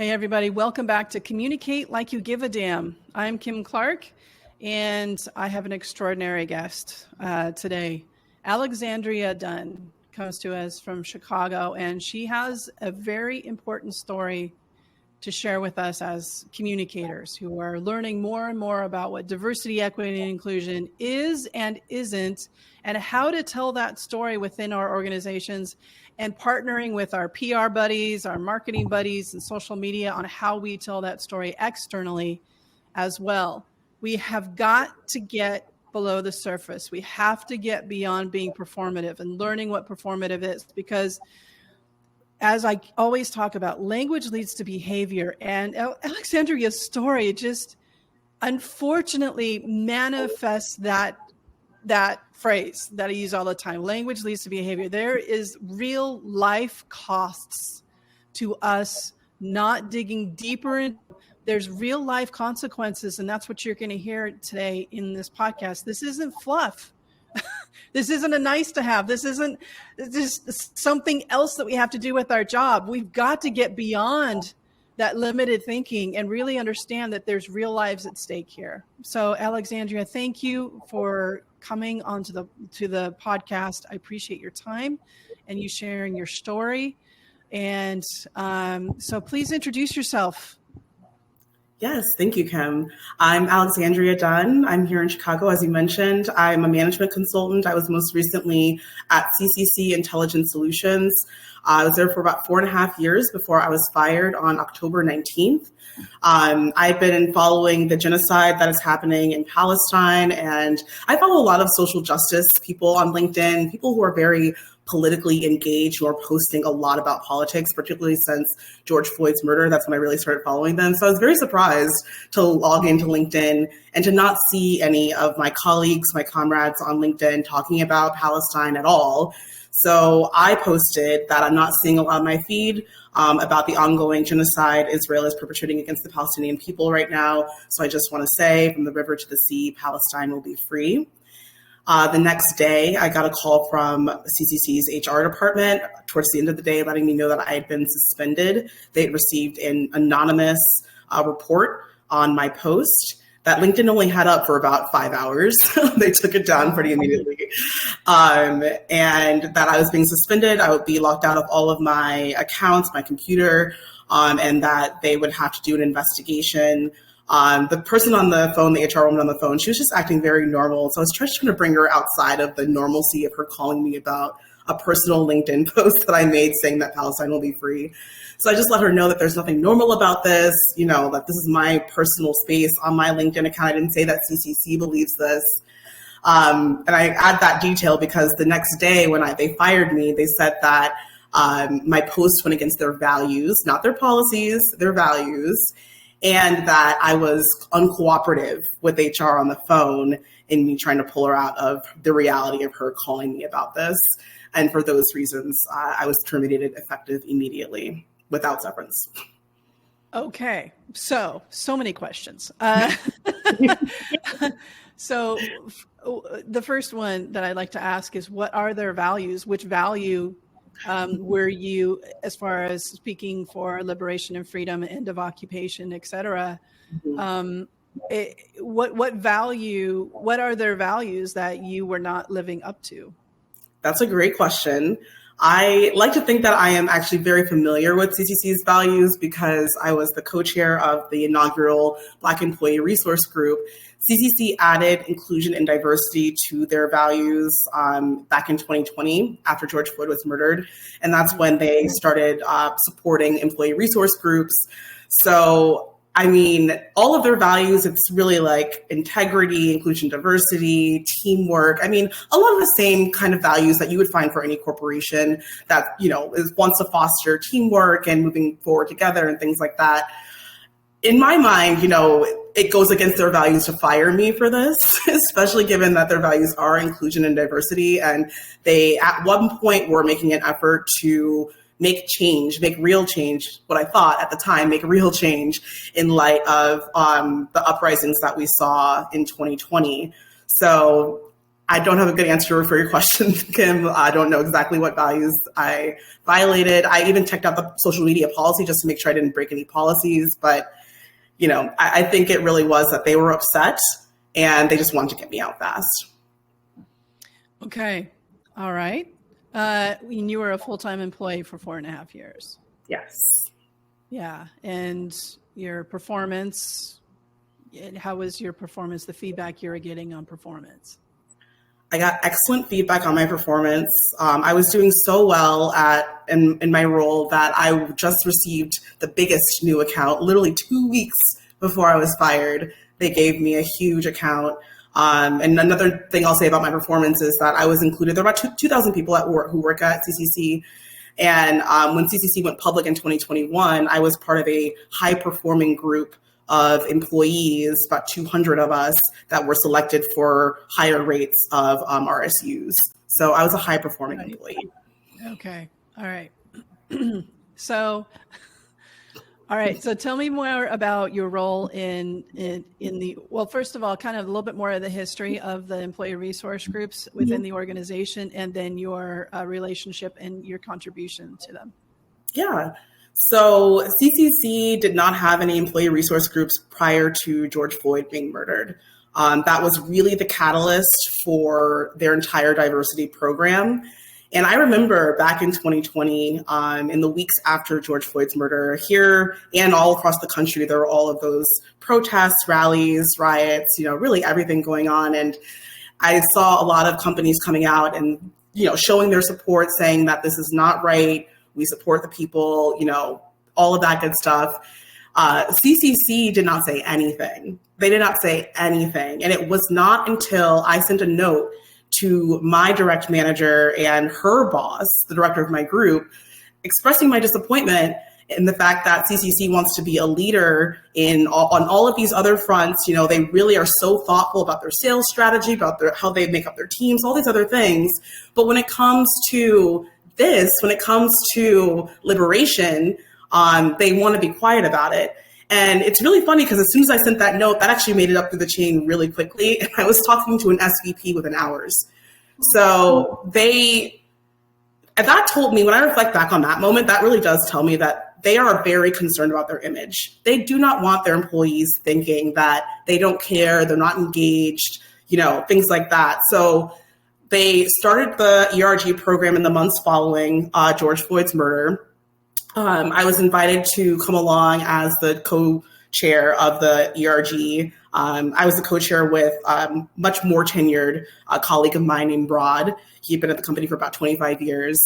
Hey, everybody. Welcome back to Communicate Like You Give a Damn. I'm Kim Clark, and I have an extraordinary guest today. Alexandria Dunn comes to us from Chicago, and she has a very important story to share with us as communicators who are learning more and more about what diversity, equity, and inclusion is and isn't, and how to tell that story within our organizations, and partnering with our PR buddies, our marketing buddies, and social media on how we tell that story externally as well. We have got to get below the surface. We have to get beyond being performative and learning what performative is, because as I always talk about, language leads to behavior. And Alexandria's story just unfortunately manifests that phrase that I use all the time. Language leads to behavior. There is real life costs to us not digging deeper in. There's real life consequences. And that's what you're going to hear today in this podcast. This isn't fluff. This isn't a nice to have. This isn't just something else that we have to do with our job. We've got to get beyond that limited thinking and really understand that there's real lives at stake here. So, Alexandria, thank you for coming onto the podcast. I appreciate your time and you sharing your story. And so please introduce yourself. Yes, thank you, Kim. I'm Alexandria Dunn. I'm here in Chicago, as you mentioned. I'm a management consultant. I was most recently at CCC Intelligence Solutions. I was there for about 4.5 years before I was fired on October 19th. I've been following the genocide that is happening in Palestine, and I follow a lot of social justice people on LinkedIn, people who are very politically engaged, who are posting a lot about politics, particularly since George Floyd's murder. That's when I really started following them. So I was very surprised to log into LinkedIn and to not see any of my colleagues, my comrades on LinkedIn talking about Palestine at all. So I posted that I'm not seeing a lot on my feed about the ongoing genocide Israel is perpetrating against the Palestinian people right now. So I just want to say, from the river to the sea, Palestine will be free. The next day, I got a call from CCC's HR department towards the end of the day, letting me know that I had been suspended. They had received an anonymous report on my post that LinkedIn only had up for about 5 hours. They took it down pretty immediately. And that I was being suspended. I would be locked out of all of my accounts, my computer, and that they would have to do an investigation. The person on the phone, the HR woman on the phone, she was just acting very normal. So I was trying to bring her outside of the normalcy of her calling me about a personal LinkedIn post that I made saying that Palestine will be free. So I just let her know that there's nothing normal about this, that this is my personal space on my LinkedIn account. I didn't say that CCC believes this. And I add that detail because the next day when they fired me, they said that my posts went against their values, not their policies, their values. And that I was uncooperative with HR on the phone in me trying to pull her out of the reality of her calling me about this. And for those reasons, I was terminated effective immediately without severance. Okay, so many questions. So the first one that I'd like to ask is, what are their values? Which value were you, as far as speaking for liberation and freedom, end of occupation, et cetera? What are their values that you were not living up to? That's a great question. I like to think that I am actually very familiar with CCC's values because I was the co-chair of the inaugural Black Employee Resource Group. CCC added inclusion and diversity to their values back in 2020 after George Floyd was murdered. And that's when they started supporting employee resource groups. So, all of their values, it's really like integrity, inclusion, diversity, teamwork. A lot of the same kind of values that you would find for any corporation that, wants to foster teamwork and moving forward together and things like that. In my mind, it goes against their values to fire me for this, especially given that their values are inclusion and diversity. And they, at one point, were making an effort to make real change, what I thought at the time, make real change in light of the uprisings that we saw in 2020. So I don't have a good answer for your question, Kim. I don't know exactly what values I violated. I even checked out the social media policy just to make sure I didn't break any policies. But, I think it really was that they were upset and they just wanted to get me out fast. Okay. All right. And you were a full-time employee for 4.5 years. Yes. Yeah. And your performance, how was your performance, the feedback you were getting on performance? I got excellent feedback on my performance. I was doing so well in my role that I just received the biggest new account literally 2 weeks before I was fired. They gave me a huge account. And another thing I'll say about my performance is that I was included. There are about 2,000 people at work who work at CCC. And when CCC went public in 2021, I was part of a high-performing group of employees, about 200 of us, that were selected for higher rates of RSUs. So I was a high-performing employee. Okay. All right. So tell me more about your role in the, well, first of all, kind of a little bit more of the history of the employee resource groups within the organization, and then your relationship and your contribution to them. Yeah. So CCC did not have any employee resource groups prior to George Floyd being murdered. That was really the catalyst for their entire diversity program. And I remember back in 2020, in the weeks after George Floyd's murder, here and all across the country, there were all of those protests, rallies, riots, really everything going on. And I saw a lot of companies coming out and, showing their support, saying that this is not right. We support the people, all of that good stuff. CCC did not say anything. They did not say anything. And it was not until I sent a note to my direct manager and her boss, the director of my group, expressing my disappointment in the fact that CCC wants to be a leader on all of these other fronts. They really are so thoughtful about their sales strategy, about how they make up their teams, all these other things. But when it comes to when it comes to liberation, they want to be quiet about it. And it's really funny because as soon as I sent that note, that actually made it up through the chain really quickly. And I was talking to an SVP within hours. So that told me, when I reflect back on that moment, that really does tell me that they are very concerned about their image. They do not want their employees thinking that they don't care, they're not engaged, things like that. So they started the ERG program in the months following George Floyd's murder. I was invited to come along as the co-chair of the ERG. I was the co-chair with much more tenured colleague of mine named Rod. He'd been at the company for about 25 years.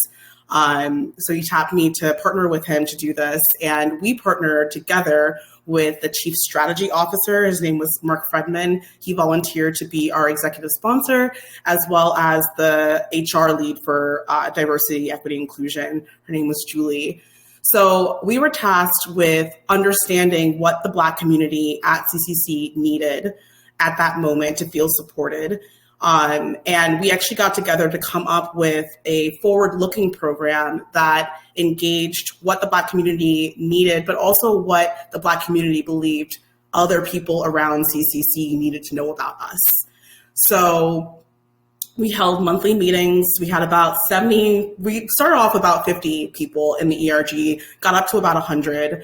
So he tapped me to partner with him to do this. And we partnered together with the chief strategy officer. His name was Mark Fredman. He volunteered to be our executive sponsor, as well as the HR lead for diversity, equity, inclusion. Her name was Julie. So we were tasked with understanding what the Black community at CCC needed at that moment to feel supported. And we actually got together to come up with a forward-looking program that engaged what the Black community needed, but also what the Black community believed other people around CCC needed to know about us. So we held monthly meetings. We had about 70, we started off about 50 people in the ERG, got up to about 100.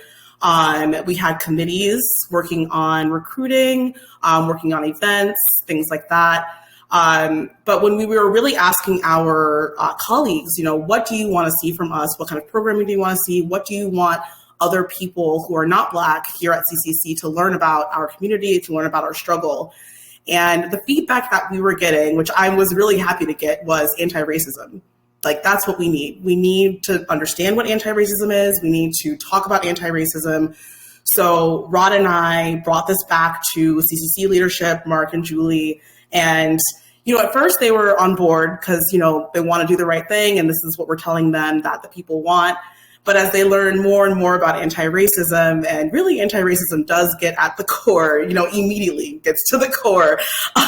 We had committees working on recruiting, working on events, things like that. But when we were really asking our colleagues, what do you want to see from us? What kind of programming do you want to see? What do you want other people who are not Black here at CCC to learn about our community, to learn about our struggle? And the feedback that we were getting, which I was really happy to get, was anti-racism. Like, that's what we need. We need to understand what anti-racism is. We need to talk about anti-racism. So Rod and I brought this back to CCC leadership, Mark and Julie. And, at first they were on board because, they want to do the right thing. And this is what we're telling them that the people want. But as they learn more and more about anti-racism, and really anti-racism does get at the core, immediately gets to the core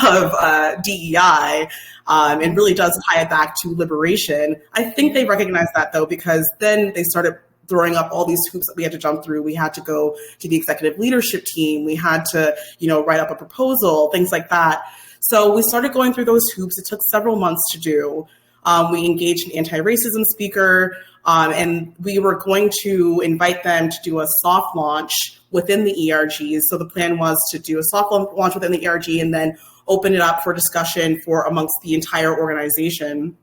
of DEI, and really does tie it back to liberation. I think they recognize that, though, because then they started throwing up all these hoops that we had to jump through. We had to go to the executive leadership team. We had to, write up a proposal, things like that. So we started going through those hoops. It took several months to do. We engaged an anti-racism speaker, and we were going to invite them to do a soft launch within the ERGs. So the plan was to do a soft launch within the ERG and then open it up for discussion for amongst the entire organization.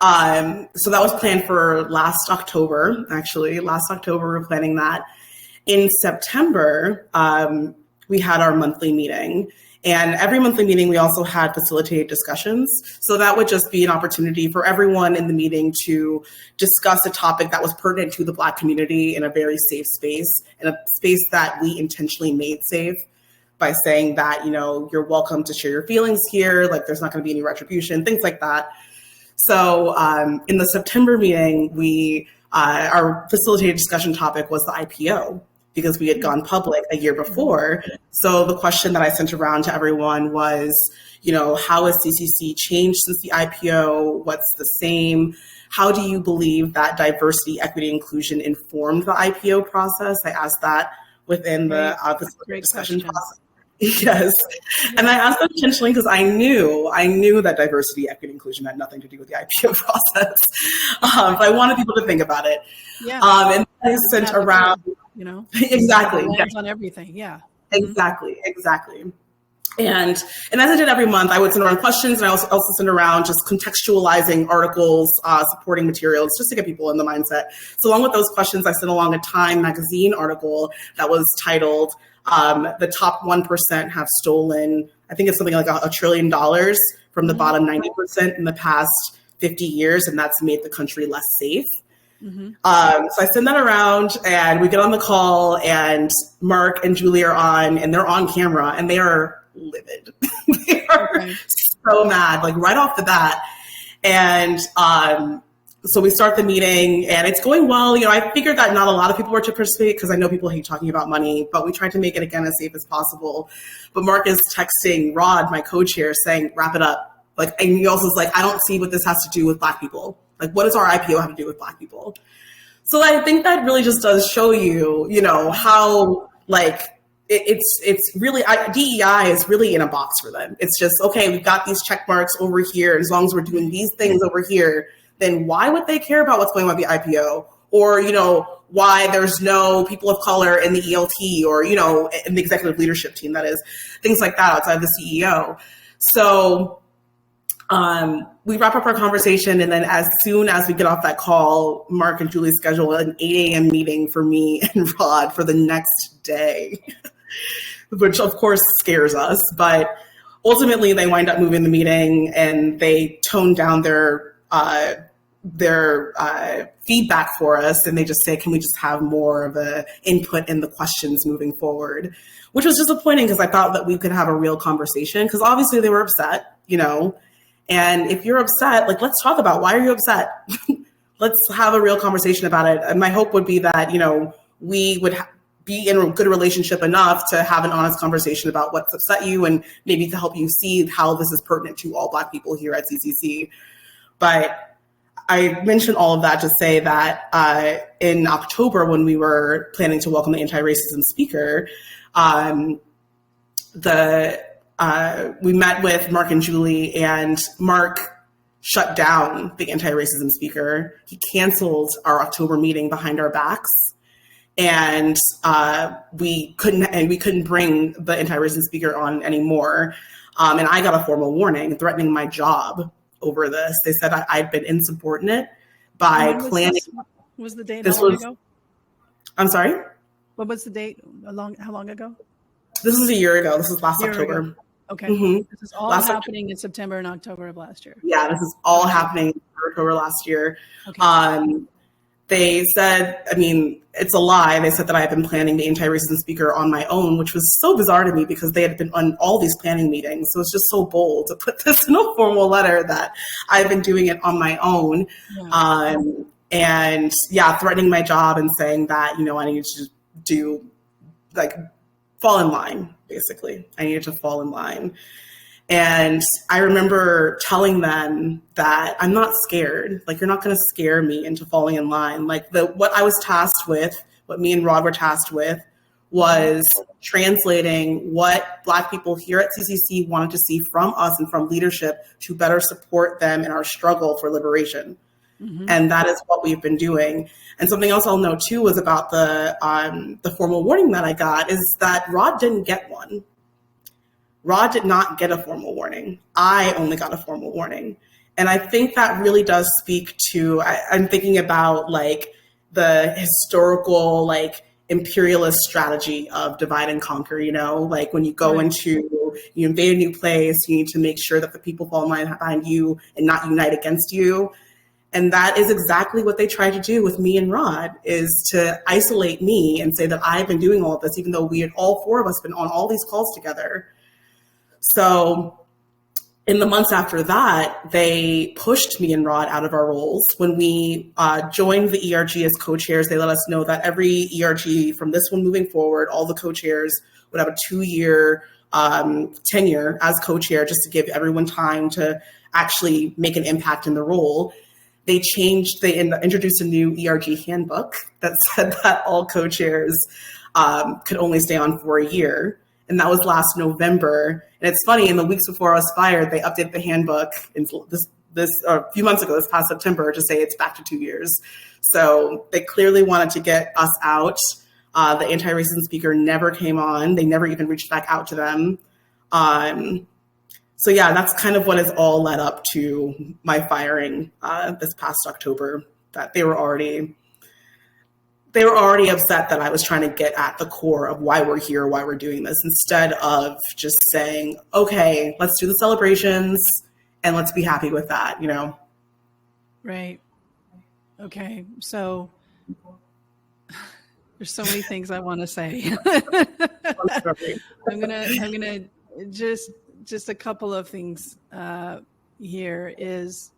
So that was planned for last October, actually. Last October, we were planning that. In September, we had our monthly meeting. And every monthly meeting, we also had facilitated discussions. So that would just be an opportunity for everyone in the meeting to discuss a topic that was pertinent to the Black community in a very safe space, in a space that we intentionally made safe by saying that, you know, you're welcome to share your feelings here, like there's not going to be any retribution, things like that. So in the September meeting, our facilitated discussion topic was the IPO, because we had gone public a year before. So the question that I sent around to everyone was, you know, how has CCC changed since the IPO? What's the same? How do you believe that diversity, equity, inclusion informed the IPO process? I asked that within the facilitated discussion process. Yes. And I asked that intentionally because I knew that diversity, equity, inclusion had nothing to do with the IPO process. But I wanted people to think about it. Yeah. And I sent around, you know, exactly. Lands on everything. Yeah. Exactly. And as I did every month, I would send around questions, and I also send around just contextualizing articles, supporting materials, just to get people in the mindset. So along with those questions, I sent along a Time magazine article that was titled, "The Top 1% Have Stolen," I think it's something like $1 trillion from the bottom 90% in the past 50 years, and that's made the country less safe. So I send that around, and we get on the call, and Mark and Julie are on, and they're on camera, and they are livid. They are so mad, like right off the bat. And so we start the meeting, and it's going well. You know, I figured that not a lot of people were to participate because I know people hate talking about money, but we tried to make it, again, as safe as possible. But Mark is texting Rod, my co-chair, saying, wrap it up. Like, and he also is like, I don't see what this has to do with Black people. Like, what does our IPO have to do with Black people? So I think that really just does show you, you know, how, like, it's really, DEI is really in a box for them. It's just, okay, we've got these check marks over here. As long as we're doing these things over here, then why would they care about what's going on with the IPO? Or, you know, why there's no people of color in the ELT, or, you know, in the executive leadership team, that is, things like that outside of the CEO. So we wrap up our conversation, and then as soon as we get off that call, Mark and Julie schedule an 8 a.m. meeting for me and Rod for the next day, which of course scares us. But ultimately, they wind up moving the meeting, and they tone down their feedback for us, and they just say, can we just have more of a input in the questions moving forward, which was disappointing because I thought that we could have a real conversation, because obviously they were upset, you know. And if you're upset, like, let's talk about, why are you upset? Let's have a real conversation about it. And my hope would be that, you know, we would be in a good relationship enough to have an honest conversation about what's upset you, and maybe to help you see how this is pertinent to all Black people here at CCC. But I mentioned all of that to say that in October, when we were planning to welcome the anti-racism speaker, we met with Mark and Julie, and Mark shut down the anti-racism speaker. He canceled our October meeting behind our backs, and we couldn't bring the anti-racism speaker on anymore. And I got a formal warning threatening my job over this. They said I'd been insubordinate by planning. What was the date? This how long was, ago? I'm sorry? What was the date? How long ago? This was a year ago. This was last October. Ago. Okay. This is all last happening October. in September and October of last year. Yeah, this is all happening in October last year. Okay. They said, I mean, it's a lie. They said that I had been planning the anti-racism speaker on my own, which was so bizarre to me because they had been on all these planning meetings. So it's just so bold to put this in a formal letter that I've been doing it on my own. Yeah. And yeah, threatening my job and saying that, you know, I needed to fall in line, basically. I needed to fall in line. And I remember telling them that I'm not scared. Like, you're not going to scare me into falling in line. Like, what I was tasked with, what me and Rod were tasked with, was translating what Black people here at CCC wanted to see from us and from leadership to better support them in our struggle for liberation. And that is what we've been doing. And something else I'll note too was about the formal warning that I got is that Rod didn't get one. Rod did not get a formal warning. I only got a formal warning. And I think that really does speak to, I'm thinking about like the historical, like imperialist strategy of divide and conquer, you know, like when you go into, you invade a new place, you need to make sure that the people fall in line behind you and not unite against you. And that is exactly what they tried to do with me and Rod, is to isolate me and say that I've been doing all of this, even though we had all four of us been on all these calls together. So in the months after that, they pushed me and Rod out of our roles. When we joined the ERG as co-chairs, they let us know that every ERG from this one moving forward, all the co-chairs would have a 2-year tenure as co-chair, just to give everyone time to actually make an impact in the role. They introduced a new ERG handbook that said that all co-chairs could only stay on for a year. And that was last November. And it's funny, in the weeks before I was fired, they updated the handbook a few months ago, this past September, to say it's back to 2 years. So they clearly wanted to get us out. The anti-racism speaker never came on. They never even reached back out to them. So yeah, that's kind of what has all led up to my firing this past October, that they were already upset that I was trying to get at the core of why we're here, why we're doing this, instead of just saying, okay, let's do the celebrations and let's be happy with that, you know? Right. Okay. So there's so many things I want to say. I'm gonna just a couple of things here is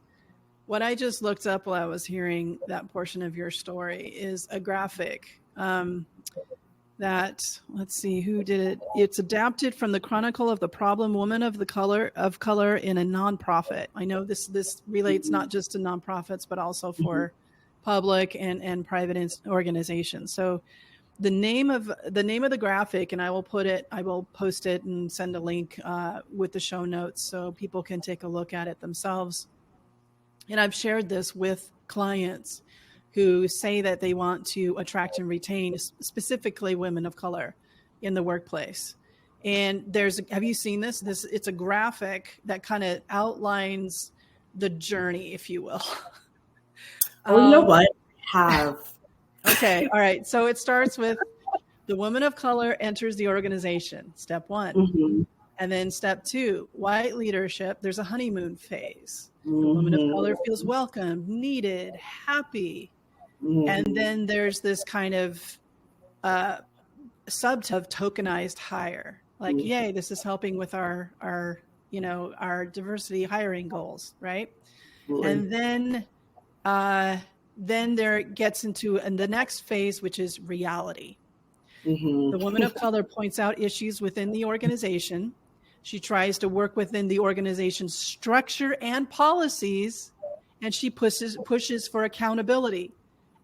what I just looked up while I was hearing that portion of your story is a graphic that, let's see, who did it? It's adapted from the Chronicle of the Problem Woman of Color in a nonprofit. I know this relates not just to nonprofits, but also for public and private organizations. So the name of the graphic, and I will post it and send a link with the show notes so people can take a look at it themselves. And I've shared this with clients who say that they want to attract and retain specifically women of color in the workplace. And have you seen this? It's a graphic that kind of outlines the journey, if you will. Oh, you know what? Okay. All right. So it starts with the woman of color enters the organization, step 1. Mm-hmm. And then step 2, white leadership. There's a honeymoon phase. The woman of color feels welcome, needed, happy. And then there's this kind of sub of tokenized hire. Like, yay, this is helping with our diversity hiring goals, right? And then there gets into the next phase, which is reality. The woman of color points out issues within the organization. She tries to work within the organization's structure and policies, and she pushes for accountability.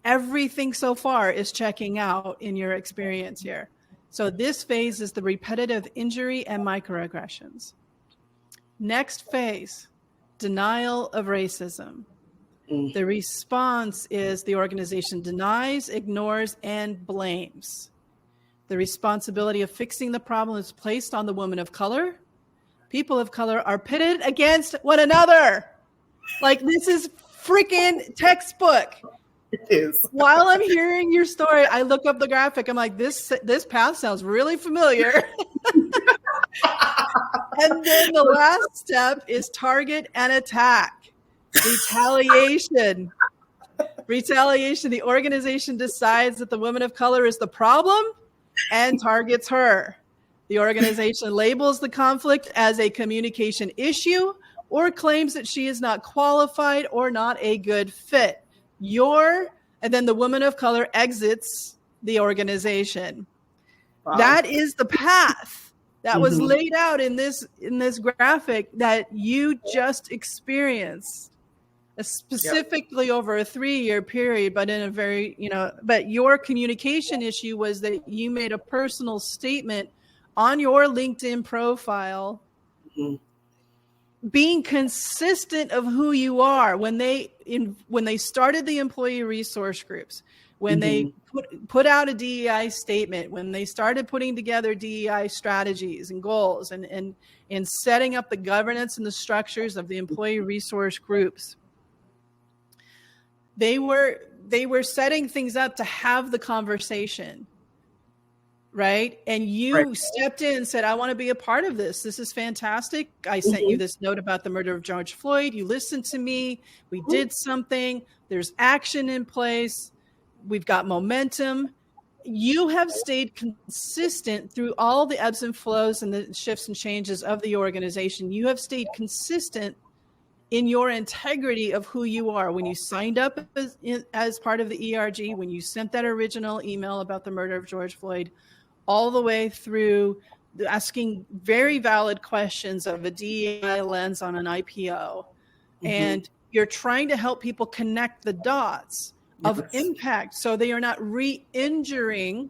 Everything so far is checking out in your experience here. So this phase is the repetitive injury and microaggressions. Next phase, denial of racism. The response is the organization denies, ignores, and blames. The responsibility of fixing the problem is placed on the woman of color. People of color are pitted against one another. Like, this is freaking textbook. It is. While I'm hearing your story, I look up the graphic. I'm like, this path sounds really familiar. And then the last step is target and attack. Retaliation. The organization decides that the woman of color is the problem and targets her. The organization labels the conflict as a communication issue or claims that she is not qualified or not a good fit. And then the woman of color exits the organization. Wow. That is the path that was laid out in this graphic that you just experienced. specifically over a 3-year period, but in a very, but your communication issue was that you made a personal statement on your LinkedIn profile, being consistent of who you are when they started the employee resource groups, when they put out a DEI statement, when they started putting together DEI strategies and goals and setting up the governance and the structures of the employee resource groups. They were setting things up to have the conversation, right? And you stepped in and said, I want to be a part of this. This is fantastic. I sent you this note about the murder of George Floyd. You listened to me. We did something. There's action in place. We've got momentum. You have stayed consistent through all the ebbs and flows and the shifts and changes of the organization. You have stayed consistent in your integrity of who you are. When you signed up as part of the ERG, when you sent that original email about the murder of George Floyd, all the way through asking very valid questions of a DEI lens on an IPO. And you're trying to help people connect the dots of impact so they are not re-injuring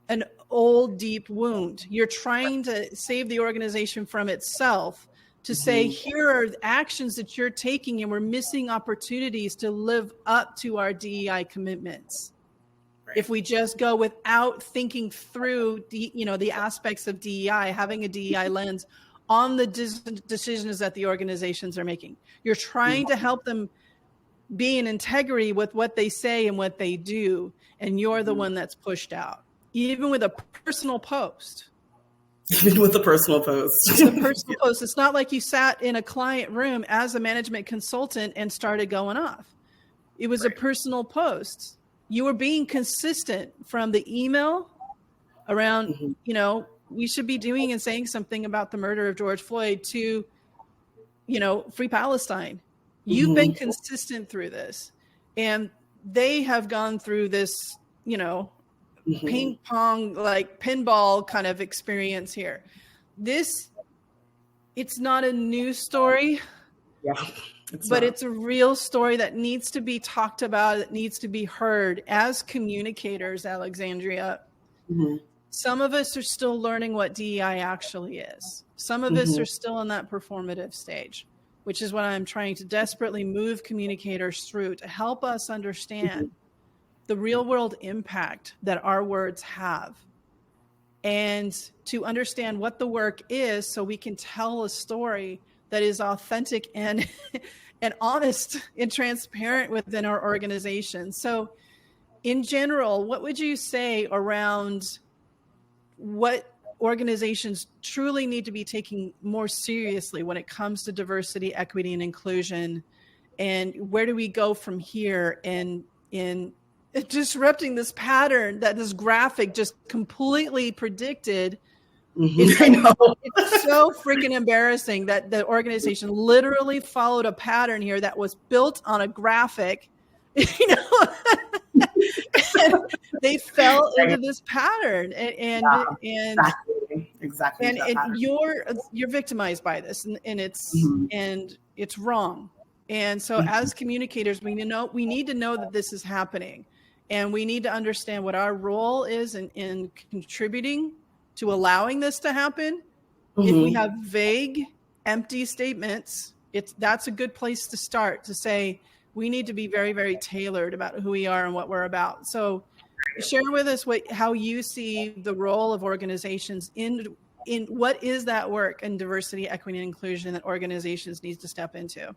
an old, deep wound. You're trying to save the organization from itself, to say, here are the actions that you're taking, and we're missing opportunities to live up to our DEI commitments. If we just go without thinking through the aspects of DEI, having a DEI lens on the decisions that the organizations are making. You're trying to help them be in integrity with what they say and what they do, and you're the one that's pushed out, even with a personal post. Even with a personal post. It's not like you sat in a client room as a management consultant and started going off. It was a personal post. You were being consistent from the email around, we should be doing and saying something about the murder of George Floyd to, free Palestine. You've been consistent through this. And they have gone through this, ping pong, like pinball kind of experience here. It's not a news story. Yeah. It's a real story that needs to be talked about. It needs to be heard as communicators, Alexandria. Some of us are still learning what DEI actually is. Some of us are still in that performative stage, which is what I'm trying to desperately move communicators through to help us understand the real world impact that our words have, and to understand what the work is so we can tell a story that is authentic and honest and transparent within our organization. So in general, what would you say around what organizations truly need to be taking more seriously when it comes to diversity, equity, and inclusion? And where do we go from here in disrupting this pattern that this graphic just completely predicted? I know. It's so freaking embarrassing that the organization literally followed a pattern here that was built on a graphic. And they fell into this pattern, and exactly. And you're victimized by this, and it's wrong. And so, as communicators, we need to know that this is happening, and we need to understand what our role is in contributing to allowing this to happen. If we have vague, empty statements, that's a good place to start, to say we need to be very, very tailored about who we are and what we're about. So share with us how you see the role of organizations in what is that work in diversity, equity, and inclusion that organizations need to step into.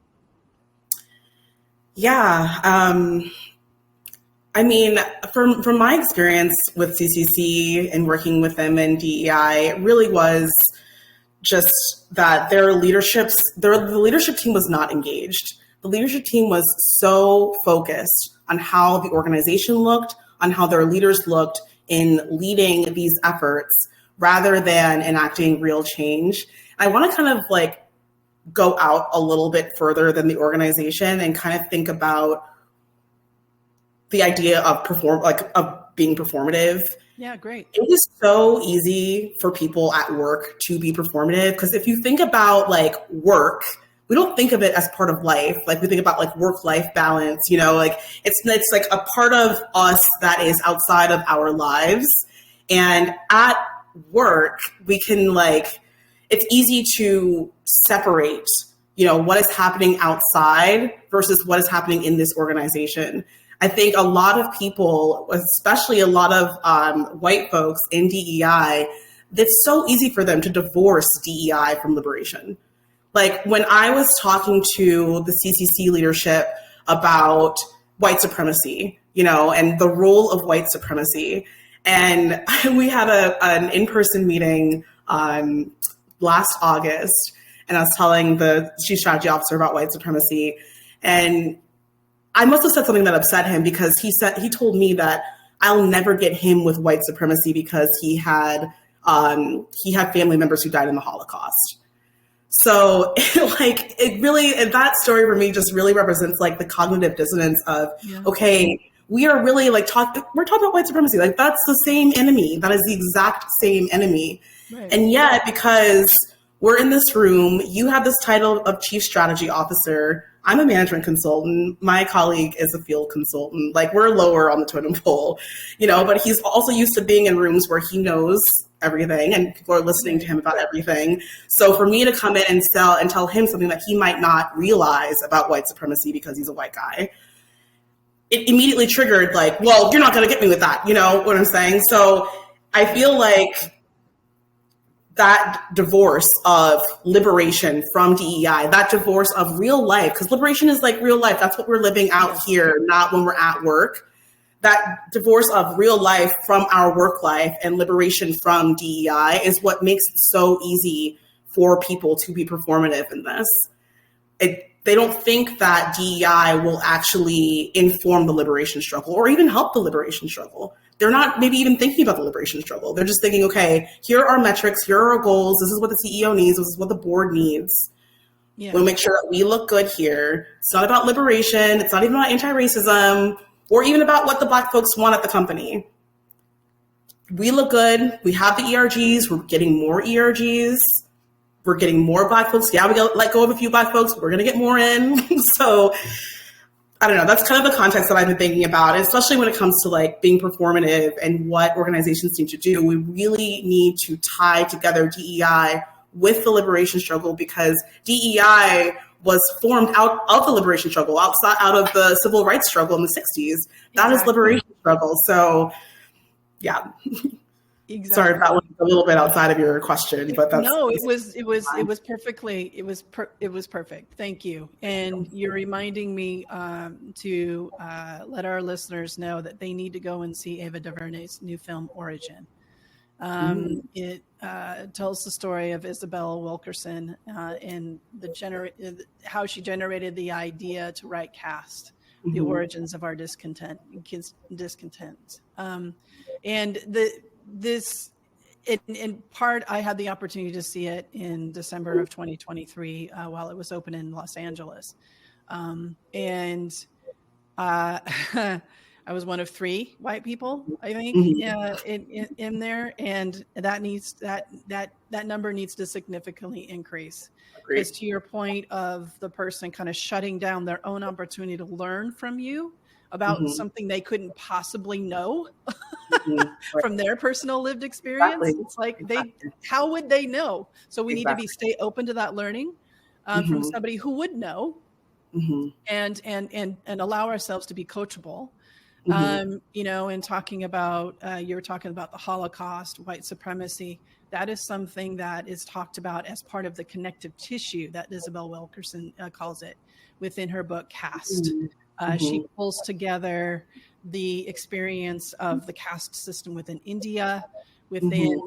Yeah. From my experience with CCC and working with them in DEI, it really was just that the leadership team was not engaged. The leadership team was so focused on how the organization looked, on how their leaders looked in leading these efforts, rather than enacting real change. I want to kind of go out a little bit further than the organization and kind of think about the idea of being performative. Yeah, great. It is so easy for people at work to be performative, because if you think about work, we don't think of it as part of life. Like we think about like work-life balance, you know, like it's like a part of us that is outside of our lives. And at work, we can like, it's easy to separate, you know, what is happening outside versus what is happening in this organization. I think a lot of people, especially a lot of white folks in DEI, it's so easy for them to divorce DEI from liberation. Like when I was talking to the CCC leadership about white supremacy, you know, and the role of white supremacy, and we had an in-person meeting last August, and I was telling the chief strategy officer about white supremacy, and I must have said something that upset him because he told me that I'll never get him with white supremacy because he had family members who died in the Holocaust. So like it really, that story for me just really represents like the cognitive dissonance of, okay, we are really like we're talking about white supremacy. Like that's the same enemy. That is the exact same enemy. Right. And yet, because we're in this room, you have this title of chief strategy officer. I'm a management consultant. My colleague is a field consultant. Like we're lower on the totem pole, you know, but he's also used to being in rooms where he knows everything and people are listening to him about everything. So for me to come in and tell him something that he might not realize about white supremacy because he's a white guy, it immediately triggered like, well, you're not going to get me with that. You know what I'm saying? So I feel like that divorce of liberation from DEI, that divorce of real life, because liberation is like real life. That's what we're living out here, not when we're at work. That divorce of real life from our work life and liberation from DEI is what makes it so easy for people to be performative in this. They don't think that DEI will actually inform the liberation struggle or even help the liberation struggle. They're not maybe even thinking about the liberation struggle. They're just thinking, okay, here are our metrics, here are our goals, this is what the CEO needs, this is what the board needs. Yeah. We'll make sure that we look good here. It's not about liberation, it's not even about anti-racism, or even about what the Black folks want at the company. We look good, we have the ERGs, we're getting more ERGs, we're getting more Black folks. Yeah, we let go of a few Black folks, we're gonna get more in. So I don't know, that's kind of the context that I've been thinking about, especially when it comes to like being performative and what organizations need to do. We really need to tie together DEI with the liberation struggle because DEI was formed out of the liberation struggle, out of the civil rights struggle in the 60s. That is liberation struggle. So yeah. Exactly. Sorry if that was a little bit outside of your question, but that's it was perfect. Thank you. And you're reminding me to let our listeners know that they need to go and see Ava DuVernay's new film Origin. It tells the story of Isabel Wilkerson and how she generated the idea to write Caste, the origins of our discontent. And in part, I had the opportunity to see it in December of 2023 while it was open in Los Angeles. And I was one of 3 white people, I think, in there, and that number needs to significantly increase. Because to your point of the person kind of shutting down their own opportunity to learn from you about something they couldn't possibly know from their personal lived experience. Exactly. It's like how would they know? So we need to stay open to that learning from somebody who would know, and allow ourselves to be coachable. You know, and talking about, you were talking about the Holocaust, white supremacy. That is something that is talked about as part of the connective tissue that Isabel Wilkerson calls it within her book, Caste. She pulls together the experience of the caste system within India, within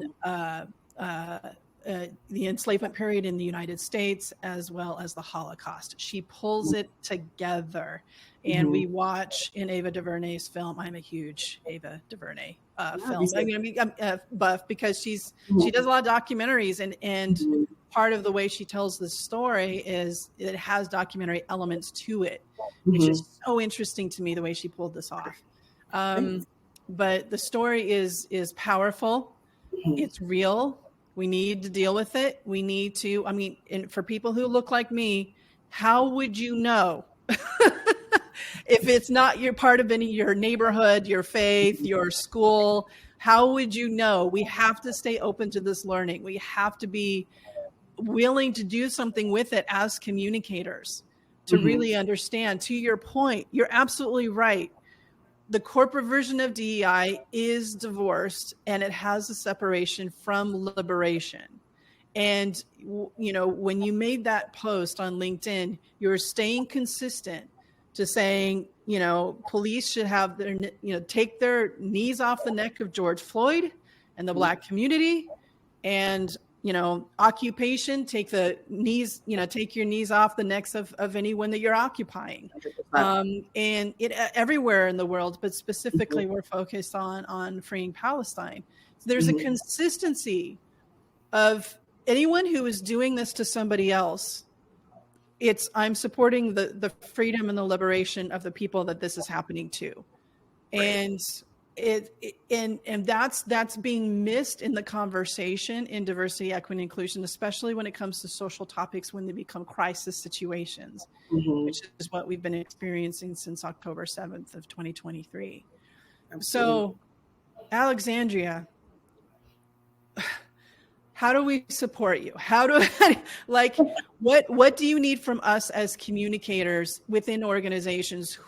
the enslavement period in the United States, as well as the Holocaust. She pulls it together. And we watch in Ava DuVernay's film. I'm a huge Ava DuVernay film. I'm buff because she does a lot of documentaries, and part of the way she tells the story is it has documentary elements to it, which is so interesting to me, the way she pulled this off. But the story is powerful. It's real. We need to deal with it. We need to, and for people who look like me, How would you know? If it's not your part of your neighborhood, your faith, your school, how would you know? We have to stay open to this learning. We have to be willing to do something with it as communicators to really understand. To your point, you're absolutely right. The corporate version of DEI is divorced, and it has a separation from liberation. And, when you made that post on LinkedIn, you're staying consistent to saying, police should have take their knees off the neck of George Floyd and the Black community, and, occupation, take your knees off the necks of anyone that you're occupying. And it everywhere in the world, but specifically we're focused on freeing Palestine. So there's a consistency of anyone who is doing this to somebody else. I'm supporting the freedom and the liberation of the people that this is happening to. And that's being missed in the conversation in diversity, equity, and inclusion, especially when it comes to social topics when they become crisis situations, which is what we've been experiencing since October 7th of 2023. Absolutely. So, Alexandria, how do we support you? What do you need from us as communicators within organizations?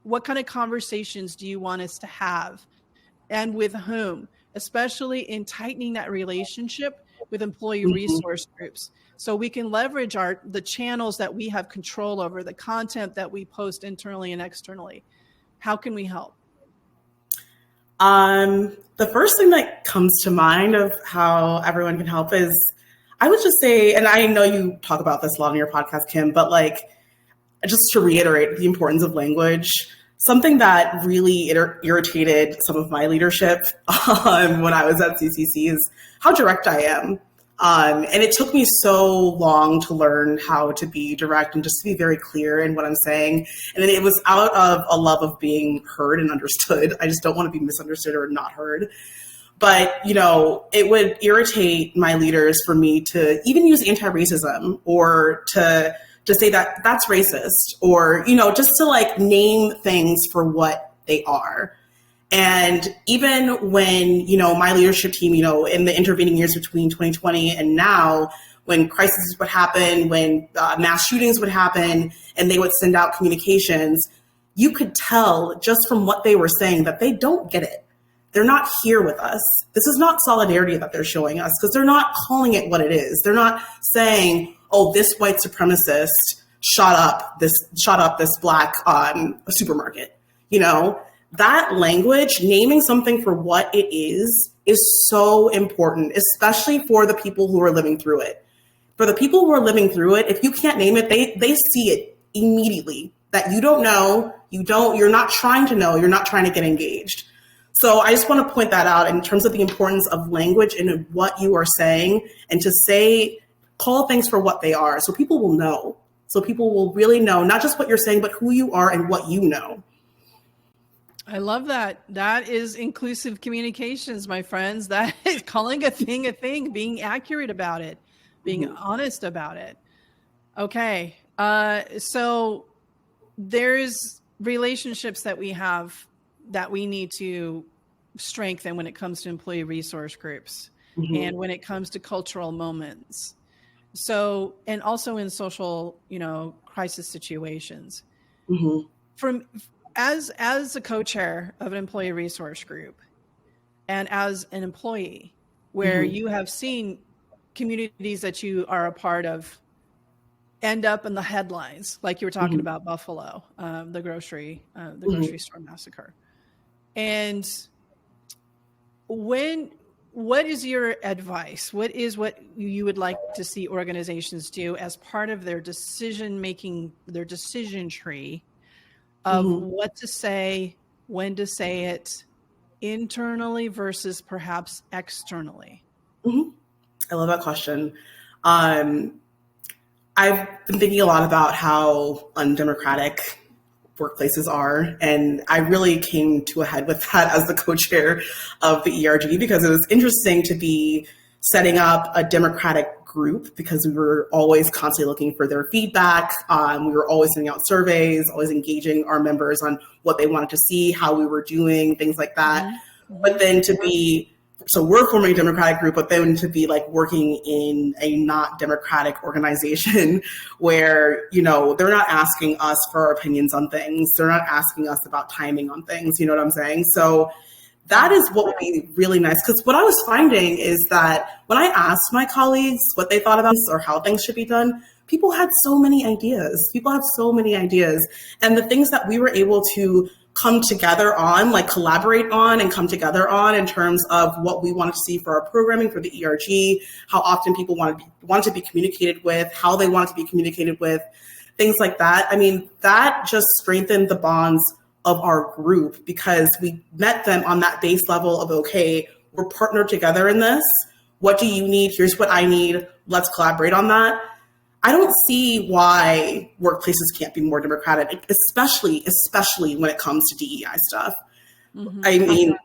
What kind of conversations do you want us to have, and with whom, especially in tightening that relationship with employee resource groups, so we can leverage the channels that we have control over, the content that we post internally and externally? How can we help? The first thing that comes to mind of how everyone can help is, I would just say, and I know you talk about this a lot on your podcast, Kim, but just to reiterate the importance of language, something that really irritated some of my leadership when I was at CCC is how direct I am. And it took me so long to learn how to be direct and just to be very clear in what I'm saying. And it was out of a love of being heard and understood. I just don't want to be misunderstood or not heard. But, it would irritate my leaders for me to even use anti-racism or to say that that's racist, or, just to name things for what they are. And even when, my leadership team, in the intervening years between 2020 and now, when crises would happen, when mass shootings would happen, and they would send out communications, you could tell just from what they were saying that they don't get it. They're not here with us. This is not solidarity that they're showing us, because they're not calling it what it is. They're not saying, oh, this white supremacist shot up this Black supermarket, That language, naming something for what it is so important, especially for the people who are living through it. For the people who are living through it, if you can't name it, they see it immediately that you don't know, you're not trying to know, you're not trying to get engaged. So I just want to point that out in terms of the importance of language and what you are saying, and to call things for what they are, so people will know. So people will really know not just what you're saying, but who you are and what you know. I love that. That is inclusive communications, my friends. That is calling a thing, being accurate about it, being honest about it. Okay. So there's relationships that we have that we need to strengthen when it comes to employee resource groups and when it comes to cultural moments. So, and also in social, crisis situations. As a co-chair of an employee resource group, and as an employee, where you have seen communities that you are a part of end up in the headlines, like you were talking about Buffalo, the grocery store massacre. And what is your advice? What you would like to see organizations do as part of their decision tree of what to say, when to say it, internally versus perhaps externally? I love that question. I've been thinking a lot about how undemocratic workplaces are, and I really came to a head with that as the co-chair of the ERG, because it was interesting to be setting up a democratic group because we were always constantly looking for their feedback. We were always sending out surveys, always engaging our members on what they wanted to see, how we were doing, things like that. Mm-hmm. But then so we're forming a democratic group, but then to be like working in a not democratic organization where, they're not asking us for our opinions on things. They're not asking us about timing on things. You know what I'm saying? So that is what would be really nice. Because what I was finding is that when I asked my colleagues what they thought about this or how things should be done, people had so many ideas. People have so many ideas. And the things that we were able to come together on, like collaborate on and come together on in terms of what we wanted to see for our programming for the ERG, how often people wanted to be communicated with, how they wanted to be communicated with, things like that. I mean, that just strengthened the bonds of our group because we met them on that base level of, okay, we're partnered together in this. What do you need? Here's what I need. Let's collaborate on that. I don't see why workplaces can't be more democratic, especially when it comes to DEI stuff. Mm-hmm. I mean,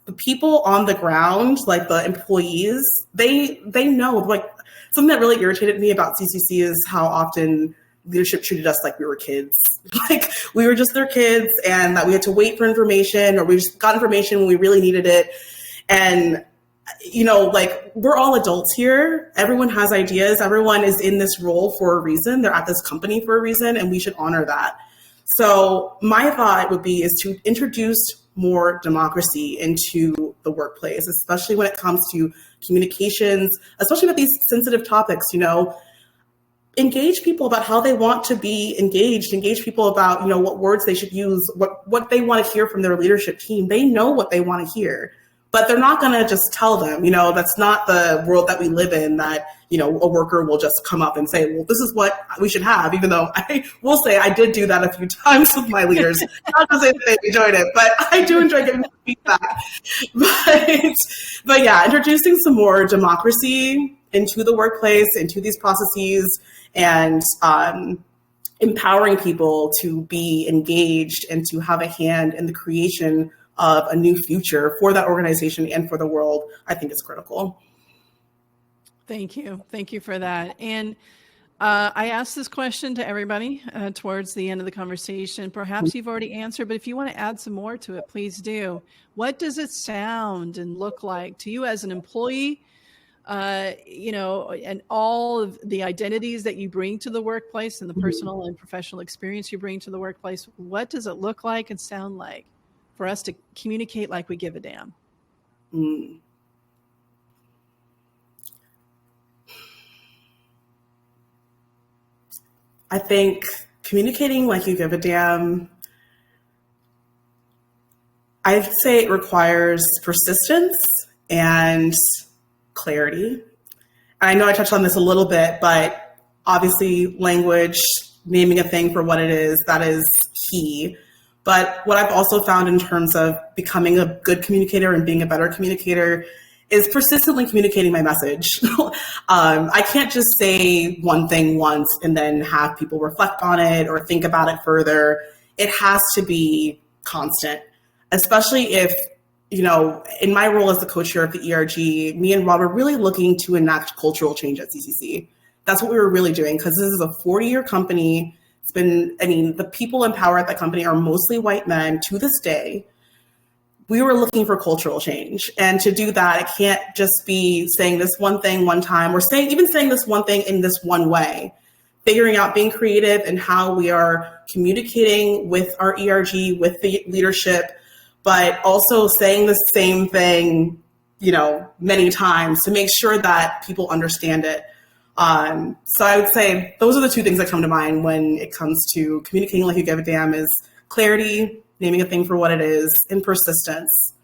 the people on the ground, like the employees, they know, like something that really irritated me about CCC is how often leadership treated us like we were kids. Like we were just their kids and that we had to wait for information or we just got information when we really needed it. And like we're all adults here. Everyone has ideas. Everyone is in this role for a reason. They're at this company for a reason, and we should honor that. So my thought would be is to introduce more democracy into the workplace, especially when it comes to communications, especially with these sensitive topics, engage people about how they want to be engaged, engage people about, what words they should use, what they want to hear from their leadership team. They know what they want to hear. But they're not going to just tell them, that's not the world that we live in, that, a worker will just come up and say, well, this is what we should have, even though I will say I did do that a few times with my leaders. Not to say that they enjoyed it, but I do enjoy giving feedback. But yeah, introducing some more democracy into the workplace, into these processes, and empowering people to be engaged and to have a hand in the creation of a new future for that organization and for the world, I think is critical. Thank you. Thank you for that. And I asked this question to everybody towards the end of the conversation. Perhaps you've already answered, but if you want to add some more to it, please do. What does it sound and look like to you as an employee, and all of the identities that you bring to the workplace and the personal and professional experience you bring to the workplace? What does it look like and sound like for us to communicate like we give a damn? I think communicating like you give a damn, I'd say it requires persistence and clarity. I know I touched on this a little bit, but obviously language, naming a thing for what it is, that is key. But what I've also found in terms of becoming a good communicator and being a better communicator is persistently communicating my message. I can't just say one thing once and then have people reflect on it or think about it further. It has to be constant, especially if, in my role as the co-chair of the ERG, me and Rob are really looking to enact cultural change at CCC. That's what we were really doing because this is a 40-year company. It's been, the people in power at that company are mostly white men to this day. We were looking for cultural change. And to do that, it can't just be saying this one thing one time or saying this one thing in this one way. Figuring out, being creative in how we are communicating with our ERG, with the leadership, but also saying the same thing, many times to make sure that people understand it. So I would say those are the two things that come to mind when it comes to communicating like you give a damn is clarity, naming a thing for what it is, and persistence.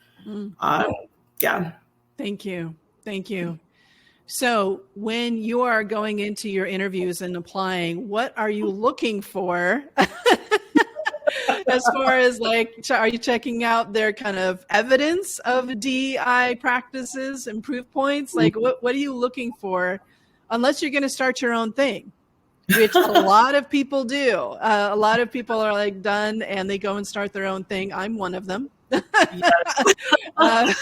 Yeah. Thank you. Thank you. So when you are going into your interviews and applying, what are you looking for? As far as are you checking out their kind of evidence of DEI practices and proof points? What are you looking for? Unless you're going to start your own thing, which a lot of people do. A lot of people are done and they go and start their own thing. I'm one of them. uh,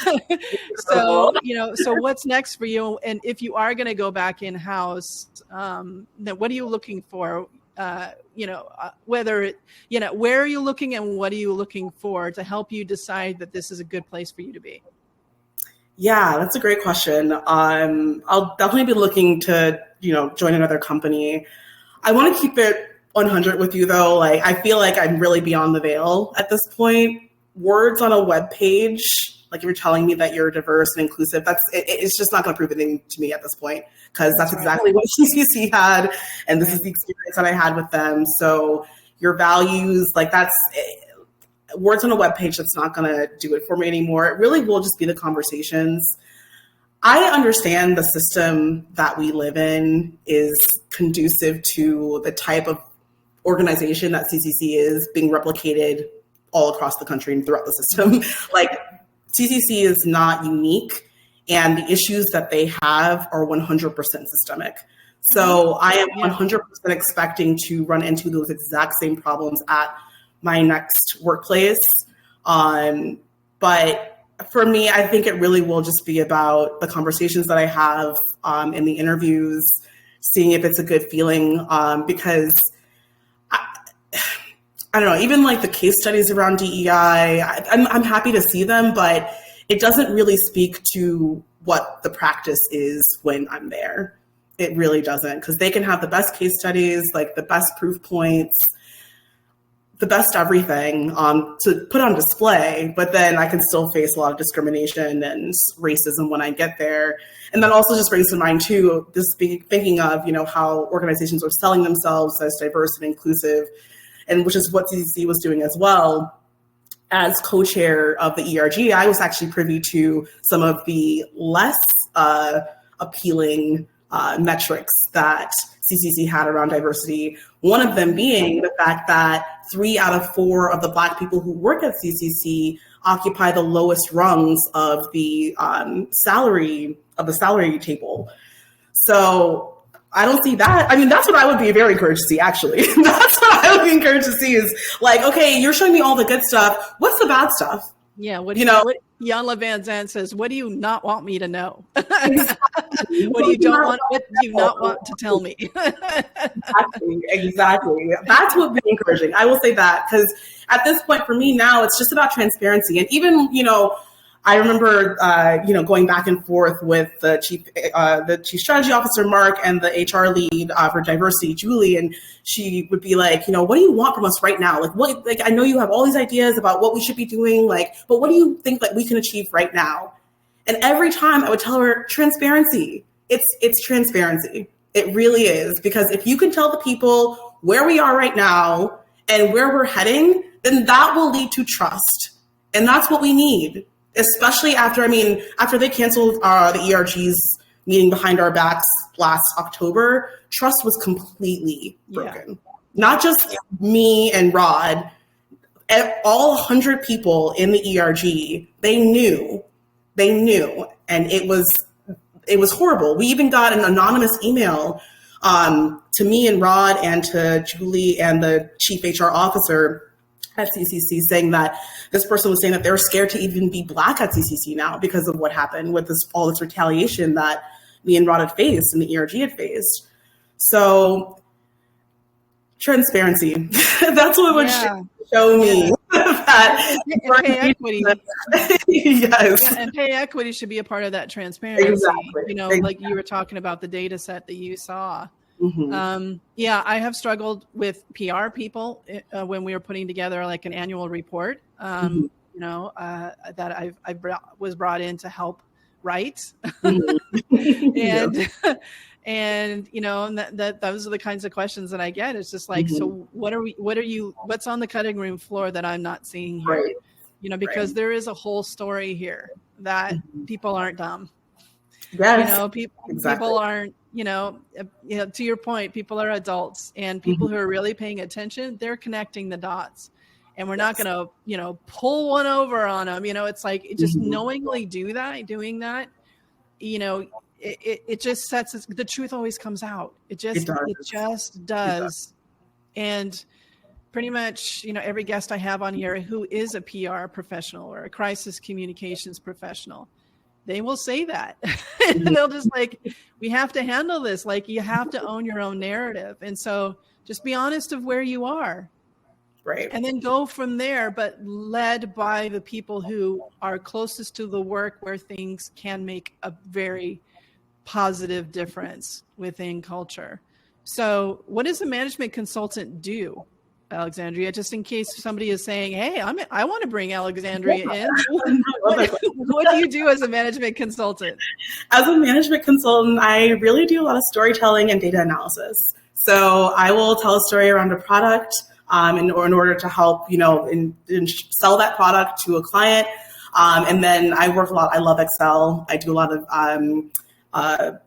so, so what's next for you? And if you are going to go back in house, then what are you looking for? Where are you looking and what are you looking for to help you decide that this is a good place for you to be? Yeah, that's a great question. I'll definitely be looking to, join another company. I want to keep it 100 with you though. Like, I feel like I'm really beyond the veil at this point. Words on a web page, like if you're telling me that you're diverse and inclusive, it's just not going to prove anything to me at this point, because that's exactly what CCC had, and this is the experience that I had with them. So your values, like words on a web page, that's not going to do it for me anymore. It really will just be the conversations. I understand the system that we live in is conducive to the type of organization that CCC is being replicated all across the country and throughout the system. Like, CCC is not unique, and the issues that they have are 100% systemic. So I am 100% expecting to run into those exact same problems at my next workplace. But for me, I think it really will just be about the conversations that I have in the interviews, seeing if it's a good feeling, because I don't know, even like the case studies around DEI, I'm happy to see them, but it doesn't really speak to what the practice is when I'm there. It really doesn't, because they can have the best case studies, like the best proof points, the best everything to put on display, but then I can still face a lot of discrimination and racism when I get there. And that also just brings to mind too, just thinking of, how organizations are selling themselves as diverse and inclusive, and which is what CCC was doing as well. As co-chair of the ERG, I was actually privy to some of the less appealing metrics that CCC had around diversity. One of them being the fact that 3 out of 4 of the Black people who work at CCC occupy the lowest rungs of the salary table. So I don't see that. I mean, that's what I would be very encouraged to see, actually. That's what I would be encouraged to see is like, okay, you're showing me all the good stuff. What's the bad stuff? Yeah. What Jan Van Zandt says, what do you not want me to know? What do you not want to tell me? Exactly. That's what would be encouraging. I will say that, because at this point for me now, it's just about transparency. And even, I remember, going back and forth with the chief strategy officer, Mark, and the HR lead for diversity, Julie, and she would be like, what do you want from us right now? Like, I know you have all these ideas about what we should be doing, but what do you think that we can achieve right now? And every time I would tell her, transparency. It's transparency. It really is, because if you can tell the people where we are right now and where we're heading, then that will lead to trust, and that's what we need. Especially after they canceled the ERG's meeting behind our backs last October, trust was completely broken. Yeah. Not just me and Rod, all 100 people in the ERG, they knew, and it was horrible. We even got an anonymous email to me and Rod and to Julie and the chief HR officer at CCC, saying that this person was saying that they're scared to even be Black at CCC now because of what happened with all this retaliation that me and Rod had faced and the ERG had faced. So transparency, that's what would show me that pay equity. Yes. And pay equity should be a part of that transparency. Exactly. Like you were talking about the data set that you saw. Mm-hmm. I have struggled with PR people when we were putting together like an annual report, that was brought in to help write. And those are the kinds of questions that I get. It's just like, so what's on the cutting room floor that I'm not seeing here? Right. Because there is a whole story here that people aren't dumb. Yes. People aren't, to your point, people are adults, and people who are really paying attention, they're connecting the dots, and we're not going to, pull one over on them. It's like just knowingly doing that, it just sets, the truth always comes out. It just does. And, pretty much, every guest I have on here who is a PR professional or a crisis communications professional, they will say that. And they'll just we have to handle this. You have to own your own narrative. And so just be honest of where you are. Right. And then go from there, but led by the people who are closest to the work where things can make a very positive difference within culture. So what does a management consultant do, Alexandria? Just in case somebody is saying, hey, I want to bring Alexandria in. What do you do as a management consultant? As a management consultant, I really do a lot of storytelling and data analysis. So I will tell a story around a product in order to help, sell that product to a client. And then I work a lot. I love Excel. I do a lot of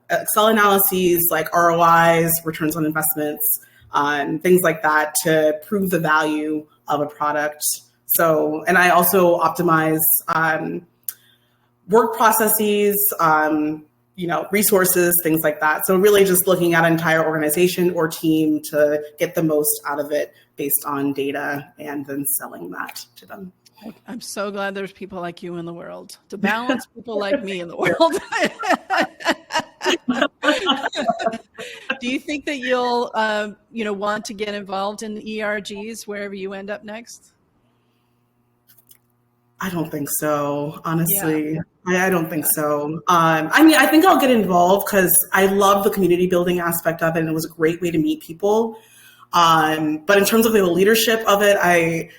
Excel analyses like ROIs, returns on investments, and things like that to prove the value of a product. So, and I also optimize work processes, resources, things like that. So really just looking at an entire organization or team to get the most out of it based on data and then selling that to them. I'm so glad there's people like you in the world to balance people like me in the world. Do you think that you'll, want to get involved in ERGs wherever you end up next? I don't think so, honestly. Yeah. I don't think so. I think I'll get involved because I love the community building aspect of it, and it was a great way to meet people. But in terms of the leadership of it, I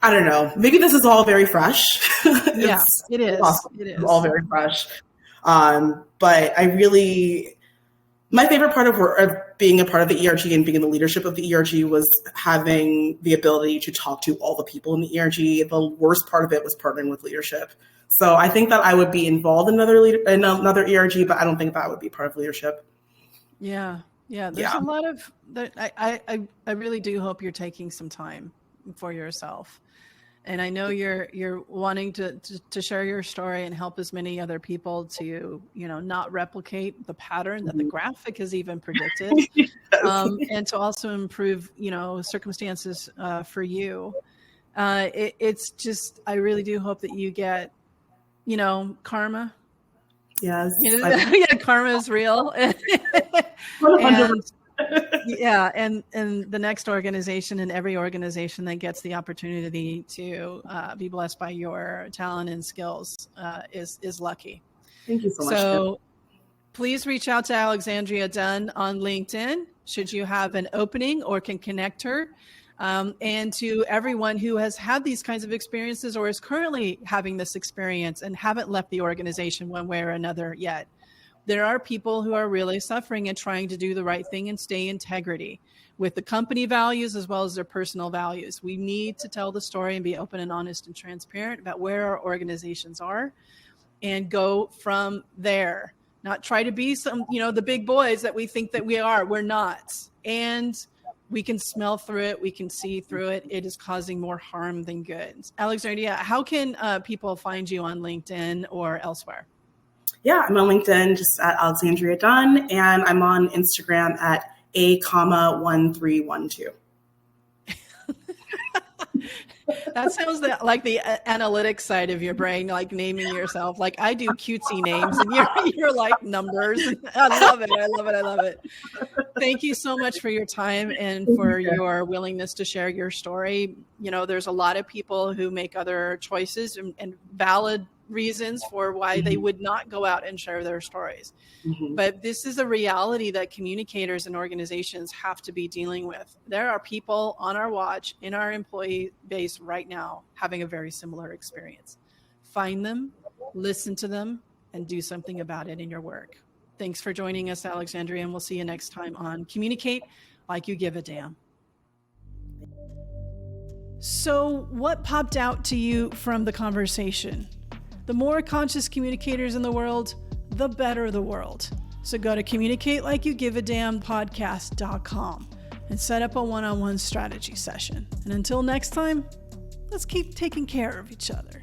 don't know. Maybe this is all very fresh. Yeah, it is. Awesome. It is. It's all very fresh. But my favorite part of being a part of the ERG and being in the leadership of the ERG was having the ability to talk to all the people in the ERG. The worst part of it was partnering with leadership. So I think that I would be involved in another ERG, but I don't think that would be part of leadership. Yeah. There's a lot of that. I really do hope you're taking some time for yourself. And I know you're wanting to share your story and help as many other people to, not replicate the pattern that the graphic has even predicted, and to also improve, circumstances for you. It's just, I really do hope that you get, karma. Yes. Karma is real. And the next organization and every organization that gets the opportunity to be blessed by your talent and skills is lucky. Thank you so much. So please reach out to Alexandria Dunn on LinkedIn should you have an opening or can connect her. And to everyone who has had these kinds of experiences or is currently having this experience and haven't left the organization one way or another yet. There are people who are really suffering and trying to do the right thing and stay in integrity with the company values as well as their personal values. We need to tell the story and be open and honest and transparent about where our organizations are and go from there. Not try to be the big boys that we think that we are. We're not. And we can smell through it. We can see through it. It is causing more harm than good. Alexandria, how can people find you on LinkedIn or elsewhere? Yeah, I'm on LinkedIn just at Alexandria Dunn, and I'm on Instagram at A,1312. That sounds like the analytics side of your brain, like naming yourself. Like I do cutesy names, and you're like numbers. I love it. Thank you so much for your time and for your willingness to share your story. There's a lot of people who make other choices and valid reasons for why they would not go out and share their stories. Mm-hmm. But this is a reality that communicators and organizations have to be dealing with. There are people on our watch in our employee base right now having a very similar experience. Find them, listen to them, and do something about it in your work. Thanks for joining us, Alexandria, and we'll see you next time on Communicate Like You Give a Damn. So what popped out to you from the conversation? The more conscious communicators in the world, the better the world. So go to communicatelikeyougivadamnpodcast.com and set up a one-on-one strategy session. And until next time, let's keep taking care of each other.